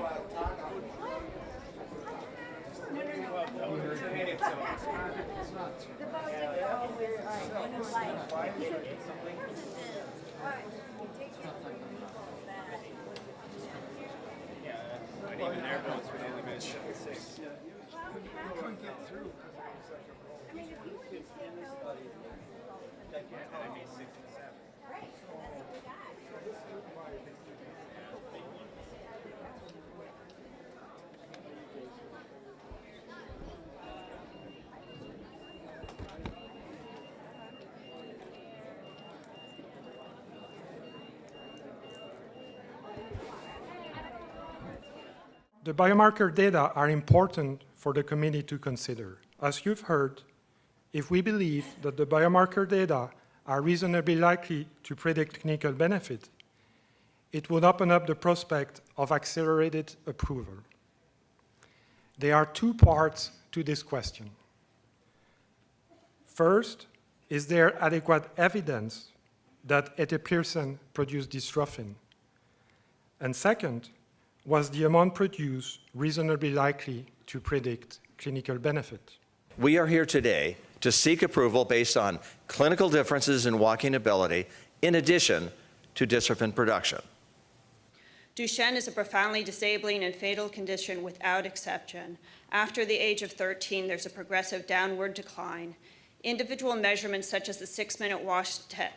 But even their votes would only been 6. The biomarker data are important for the committee to consider. As you've heard, if we believe that the biomarker data are reasonably likely to predict clinical benefit, it would open up the prospect of accelerated approval. There are two parts to this question. First, is there adequate evidence that eteplirsen produced dystrophin? And second, was the amount produced reasonably likely to predict clinical benefit? We are here today to seek approval based on clinical differences in walking ability in addition to dystrophin production. Duchenne is a profoundly disabling and fatal condition without exception. After the age of 13, there's a progressive downward decline. Individual measurements such as the 6-minute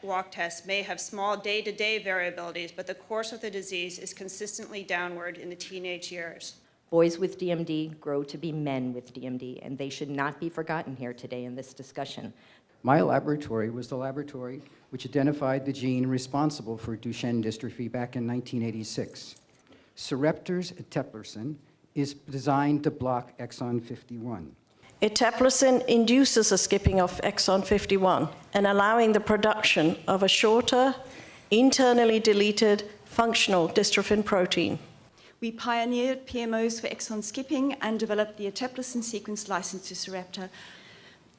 walk test may have small day-to-day variabilities, but the course of the disease is consistently downward in the teenage years. Boys with DMD grow to be men with DMD, and they should not be forgotten here today in this discussion. My laboratory was the laboratory which identified the gene responsible for Duchenne dystrophy back in 1986. Sarepta's eteplirsen is designed to block exon 51. Eteplirsen induces a skipping of exon 51 and allowing the production of a shorter, internally deleted, functional dystrophin protein. We pioneered PMOs for exon skipping and developed the eteplirsen sequence licensed to Sarepta.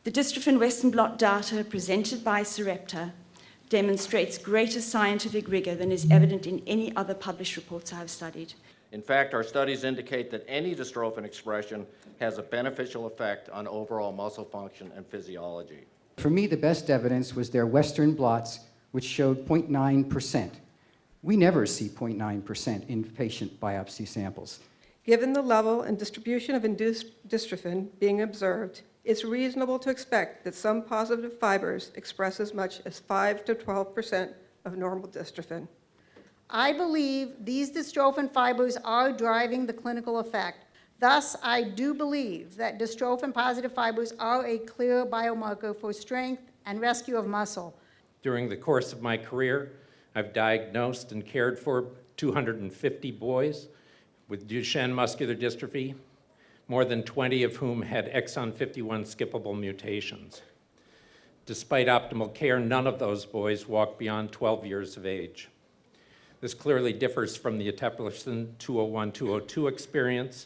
The dystrophin Western blot data presented by Sarepta demonstrates greater scientific rigor than is evident in any other published reports I have studied. In fact, our studies indicate that any dystrophin expression has a beneficial effect on overall muscle function and physiology. For me, the best evidence was their Western blots, which showed 0.9%. We never see 0.9% in patient biopsy samples. Given the level and distribution of induced dystrophin being observed, it's reasonable to expect that some positive fibers express as much as 5 to 12% of normal dystrophin. I believe these dystrophin fibers are driving the clinical effect. Thus, I do believe that dystrophin-positive fibers are a clear biomarker for strength and rescue of muscle. During the course of my career, I've diagnosed and cared for 250 boys with Duchenne muscular dystrophy, more than 20 of whom had exon 51 skippable mutations. Despite optimal care, none of those boys walked beyond 12 years of age. This clearly differs from the eteplirsen 201-202 experience,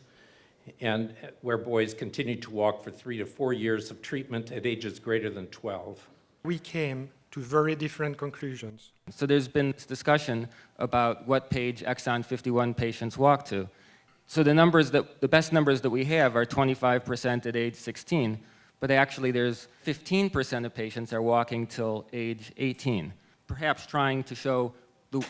and where boys continued to walk for 3 to 4 years of treatment at ages greater than 12. We came to very different conclusions. So there's been this discussion about what page exon 51 patients walk to. So the best numbers that we have are 25% at age 16, but actually there's 15% of patients are walking till age 18, perhaps trying to show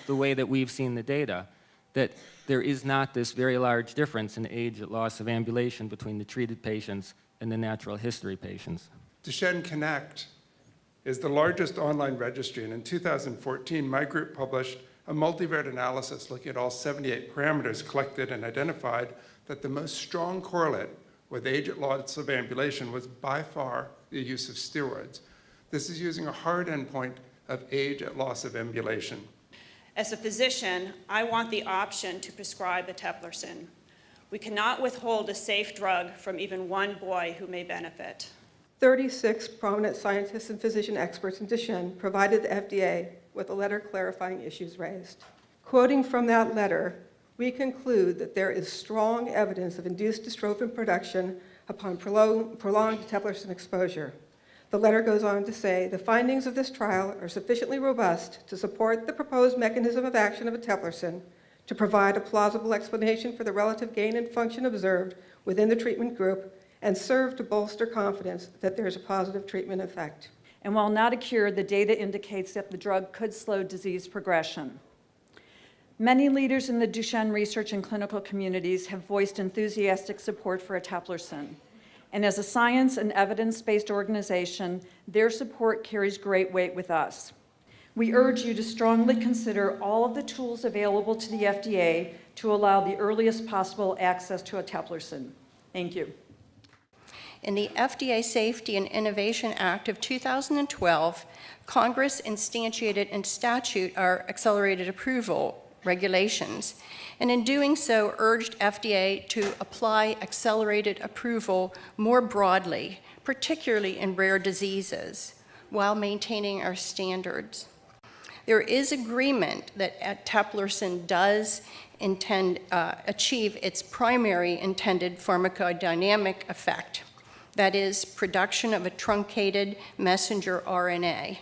the way that we've seen the data, that there is not this very large difference in age at loss of ambulation between the treated patients and the natural history patients. Duchenne Connect is the largest online registry, and in 2014, my group published a multivariate analysis looking at all 78 parameters collected and identified that the most strong correlate with age at loss of ambulation was by far the use of steroids. This is using a hard endpoint of age at loss of ambulation. As a physician, I want the option to prescribe eteplirsen. We cannot withhold a safe drug from even one boy who may benefit. 36 prominent scientists and physician experts in Duchenne provided the FDA with a letter clarifying issues raised. Quoting from that letter, we conclude that there is strong evidence of induced dystrophin production upon prolonged eteplirsen exposure. The letter goes on to say, the findings of this trial are sufficiently robust to support the proposed mechanism of action of eteplirsen to provide a plausible explanation for the relative gain in function observed within the treatment group and serve to bolster confidence that there is a positive treatment effect. And while not a cure, the data indicates that the drug could slow disease progression. Many leaders in the Duchenne research and clinical communities have voiced enthusiastic support for eteplirsen. And as a science and evidence-based organization, their support carries great weight with us. We urge you to strongly consider all of the tools available to the FDA to allow the earliest possible access to eteplirsen. Thank you. In the FDA Safety and Innovation Act of 2012, Congress instantiated in statute our accelerated approval regulations, and in doing so urged FDA to apply accelerated approval more broadly, particularly in rare diseases, while maintaining our standards. There is agreement that eteplirsen does achieve its primary intended pharmacodynamic effect, that is, production of a truncated messenger RNA.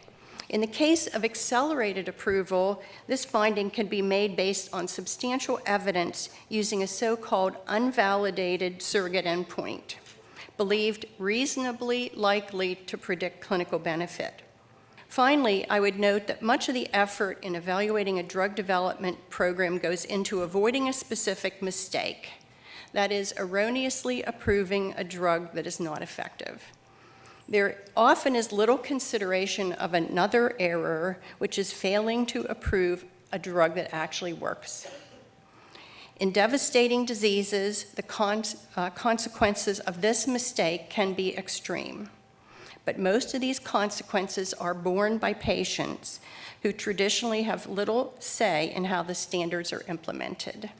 In the case of accelerated approval, this finding can be made based on substantial evidence using a so-called unvalidated surrogate endpoint, believed reasonably likely to predict clinical benefit. Finally, I would note that much of the effort in evaluating a drug development program goes into avoiding a specific mistake, that is, erroneously approving a drug that is not effective. There often is little consideration of another error, which is failing to approve a drug that actually works. In devastating diseases, the consequences of this mistake can be extreme. But most of these consequences are borne by patients who traditionally have little say in how the standards are implemented.